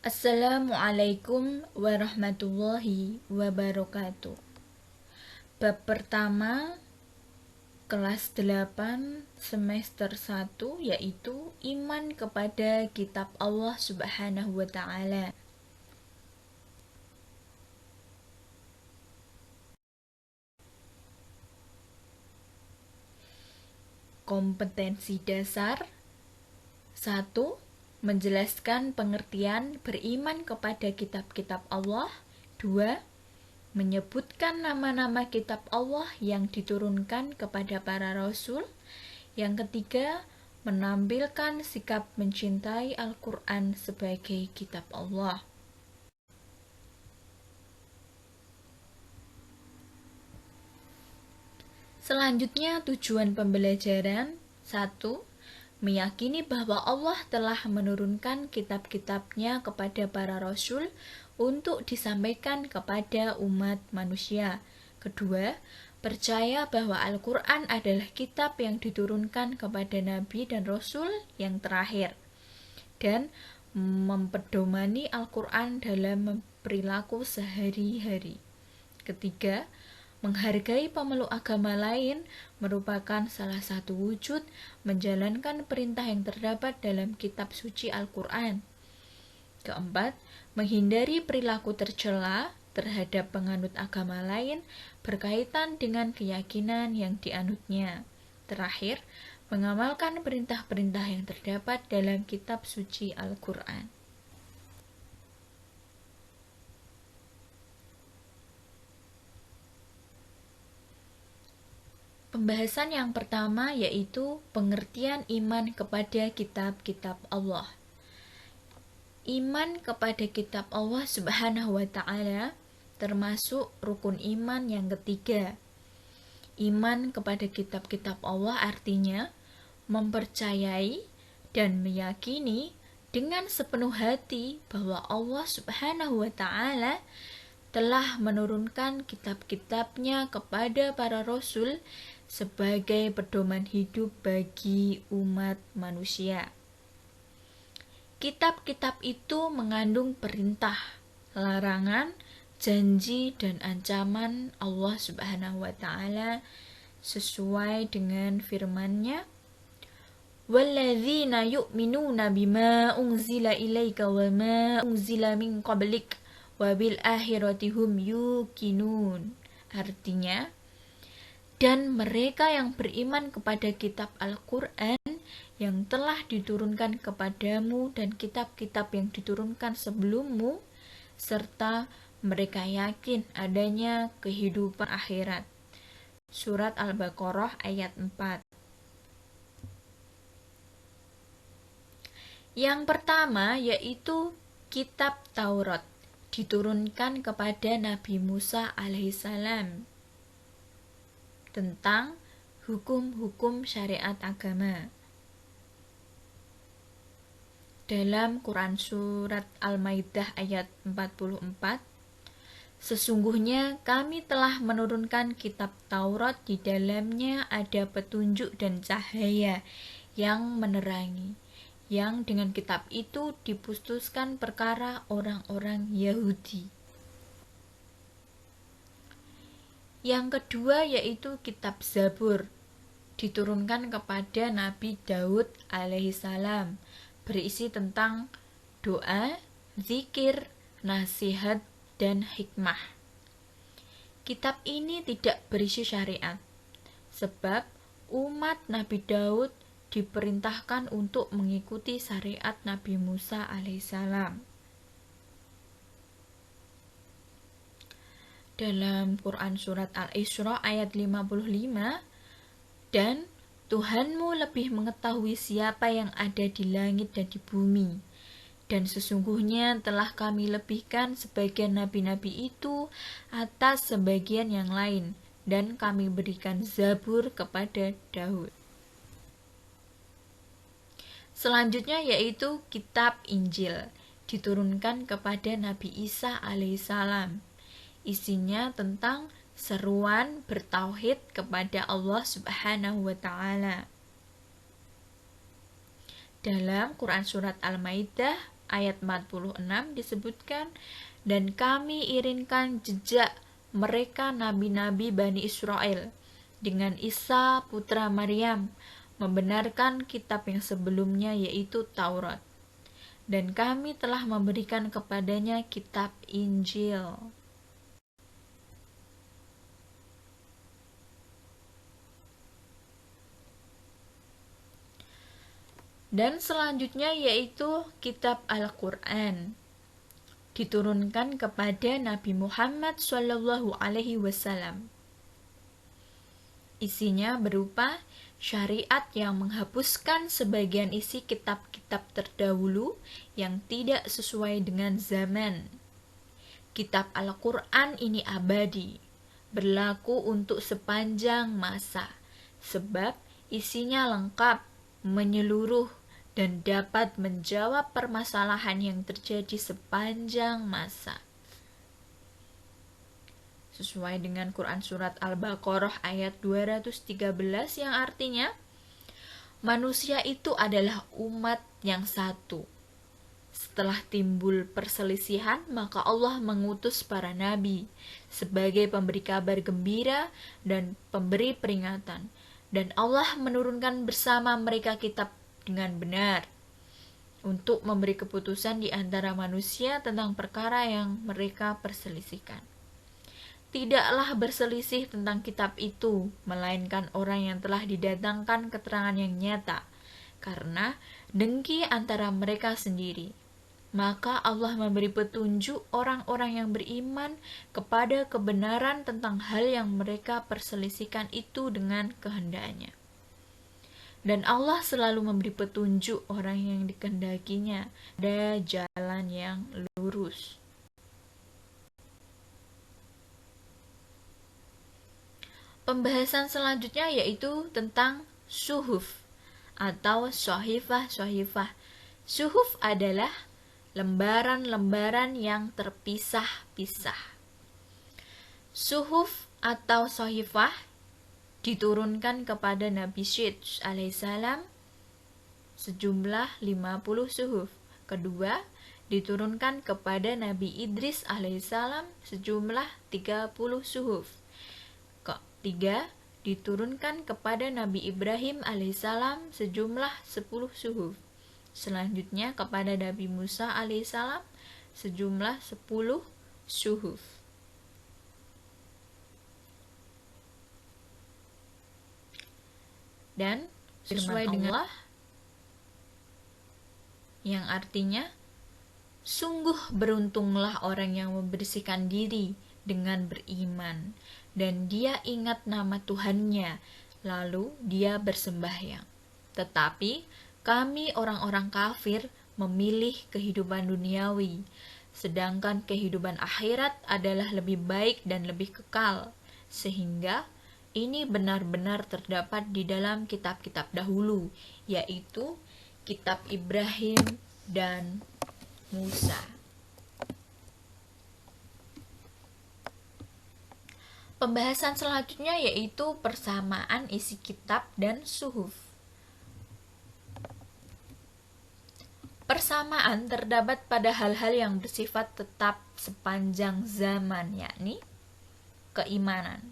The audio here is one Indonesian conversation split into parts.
Assalamualaikum warahmatullahi wabarakatuh. Bab pertama kelas 8 semester 1 yaitu iman kepada kitab Allah Subhanahu wa taala. Kompetensi dasar 1. Menjelaskan pengertian beriman kepada kitab-kitab Allah. 2. Menyebutkan nama-nama kitab Allah yang diturunkan kepada para rasul. Yang ketiga, menampilkan sikap mencintai Al-Quran sebagai kitab Allah. Selanjutnya tujuan pembelajaran 1. Meyakini bahwa Allah telah menurunkan kitab-kitabnya kepada para rasul untuk disampaikan kepada umat manusia. Kedua, percaya bahwa Al-Quran adalah kitab yang diturunkan kepada nabi dan rasul yang terakhir, dan mempedomani Al-Quran dalam perilaku sehari-hari. Ketiga, menghargai pemeluk agama lain merupakan salah satu wujud menjalankan perintah yang terdapat dalam kitab suci Al-Quran. Keempat, menghindari perilaku tercela terhadap penganut agama lain berkaitan dengan keyakinan yang dianutnya. Terakhir, mengamalkan perintah-perintah yang terdapat dalam kitab suci Al-Quran. Pembahasan yang pertama yaitu pengertian iman kepada kitab-kitab Allah. Iman kepada kitab Allah Subhanahu wa taala termasuk rukun iman yang ketiga. Iman kepada kitab-kitab Allah artinya mempercayai dan meyakini dengan sepenuh hati bahwa Allah Subhanahu wa taala telah menurunkan kitab-kitabnya kepada para rasul sebagai pedoman hidup bagi umat manusia. Kitab-kitab itu mengandung perintah, larangan, janji, dan ancaman Allah Subhanahu wa taala sesuai dengan firman-Nya, "Walladzina yu'minuna bima unzila ilaika wa ma unzila min qablik wa bil akhirati hum yuqinun." Artinya, dan mereka yang beriman kepada kitab Al-Quran yang telah diturunkan kepadamu dan kitab-kitab yang diturunkan sebelummu, serta mereka yakin adanya kehidupan akhirat. Surat Al-Baqarah ayat 4. Yang pertama yaitu kitab Taurat, diturunkan kepada Nabi Musa alaihissalam tentang hukum-hukum syariat agama. Dalam Quran Surat Al-Maidah ayat 44, sesungguhnya kami telah menurunkan kitab Taurat, di dalamnya ada petunjuk dan cahaya yang menerangi, yang dengan kitab itu diputuskan perkara orang-orang Yahudi. Yang kedua yaitu kitab Zabur, diturunkan kepada Nabi Daud alaihissalam, berisi tentang doa, zikir, nasihat, dan hikmah. Kitab ini tidak berisi syariat, sebab umat Nabi Daud diperintahkan untuk mengikuti syariat Nabi Musa alaihissalam. Dalam Quran Surat Al-Isra ayat 55, dan Tuhanmu lebih mengetahui siapa yang ada di langit dan di bumi, dan sesungguhnya telah kami lebihkan sebagian nabi-nabi itu atas sebagian yang lain, dan kami berikan Zabur kepada Daud. Selanjutnya yaitu kitab Injil, diturunkan kepada Nabi Isa alaihissalam. Isinya tentang seruan bertauhid kepada Allah Subhanahu wa taala. Dalam Quran Surat Al-Maidah ayat 46 disebutkan, dan kami irinkan jejak mereka nabi-nabi Bani Israel dengan Isa putra Maryam, membenarkan kitab yang sebelumnya yaitu Taurat. Dan kami telah memberikan kepadanya kitab Injil. Dan selanjutnya yaitu kitab Al-Quran, diturunkan kepada Nabi Muhammad SAW. Isinya berupa syariat yang menghapuskan sebagian isi kitab-kitab terdahulu yang tidak sesuai dengan zaman. Kitab Al-Quran ini abadi, berlaku untuk sepanjang masa, sebab isinya lengkap, menyeluruh, dan dapat menjawab permasalahan yang terjadi sepanjang masa. Sesuai dengan Quran Surat Al-Baqarah ayat 213 yang artinya, manusia itu adalah umat yang satu. Setelah timbul perselisihan, maka Allah mengutus para nabi sebagai pemberi kabar gembira dan pemberi peringatan. Dan Allah menurunkan bersama mereka kitab dengan benar untuk memberi keputusan di antara manusia tentang perkara yang mereka perselisihkan. Tidaklah berselisih tentang kitab itu, melainkan orang yang telah didatangkan keterangan yang nyata, karena dengki antara mereka sendiri. Maka Allah memberi petunjuk orang-orang yang beriman kepada kebenaran tentang hal yang mereka perselisihkan itu dengan kehendaknya. Dan Allah selalu memberi petunjuk orang yang dikehendakinya pada jalan yang lurus. Pembahasan selanjutnya yaitu tentang suhuf atau sohifah-sohifah. Suhuf adalah lembaran-lembaran yang terpisah-pisah. Suhuf atau sohifah diturunkan kepada Nabi Syed alaihissalam sejumlah 50 suhuf. Kedua, diturunkan kepada Nabi Idris alaihissalam sejumlah 30 suhuf. Ketiga, diturunkan kepada Nabi Ibrahim alaihissalam sejumlah 10 suhuf. Selanjutnya kepada Nabi Musa alaihissalam sejumlah 10 suhuf. Dan sesuai dengan Allah yang artinya, sungguh beruntunglah orang yang membersihkan diri dengan beriman dan dia ingat nama Tuhannya, lalu dia bersembahyang. Tetapi kami orang-orang kafir memilih kehidupan duniawi, sedangkan kehidupan akhirat adalah lebih baik dan lebih kekal, sehingga ini benar-benar terdapat di dalam kitab-kitab dahulu, yaitu kitab Ibrahim dan Musa. Pembahasan selanjutnya yaitu persamaan isi kitab dan suhuf. Persamaan terdapat pada hal-hal yang bersifat tetap sepanjang zaman, yakni keimanan.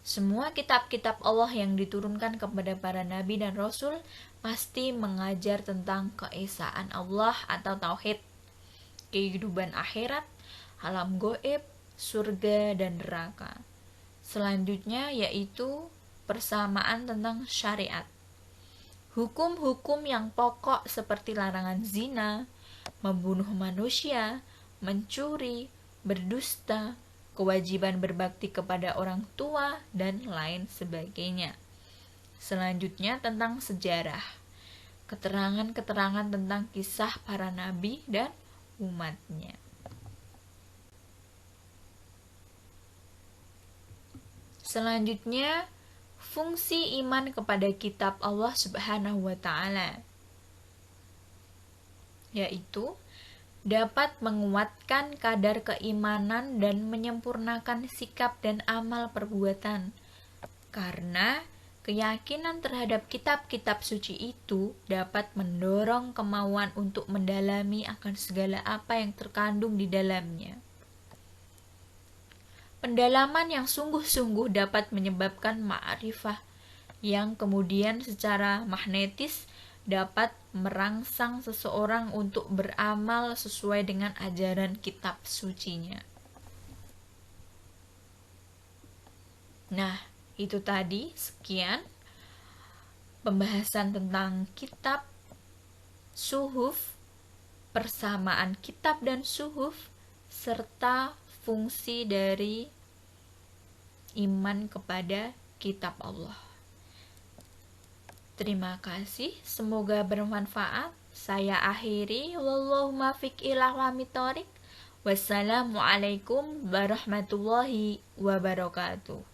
Semua kitab-kitab Allah yang diturunkan kepada para nabi dan rasul pasti mengajar tentang keesaan Allah atau tauhid, kehidupan akhirat, alam goib, surga dan neraka. Selanjutnya yaitu persamaan tentang syariat. Hukum-hukum yang pokok seperti larangan zina, membunuh manusia, mencuri, berdusta, kewajiban berbakti kepada orang tua, dan lain sebagainya. Selanjutnya tentang sejarah. Keterangan-keterangan tentang kisah para nabi dan umatnya. Selanjutnya, fungsi iman kepada kitab Allah Subhanahu wa Ta'ala, yaitu dapat menguatkan kadar keimanan dan menyempurnakan sikap dan amal perbuatan. Karena Keyakinan terhadap kitab-kitab suci itu dapat mendorong kemauan untuk mendalami akan segala apa yang terkandung di dalamnya. Pendalaman yang sungguh-sungguh dapat menyebabkan ma'rifah yang kemudian secara magnetis dapat merangsang seseorang untuk beramal sesuai dengan ajaran kitab sucinya. Nah, itu tadi sekian pembahasan tentang kitab, suhuf, persamaan kitab dan suhuf, serta fungsi dari iman kepada kitab Allah. Terima kasih, semoga bermanfaat. Saya akhiri, wallahu muwaffiq ila aqwamit thoriq. Wassalamualaikum warahmatullahi wabarakatuh.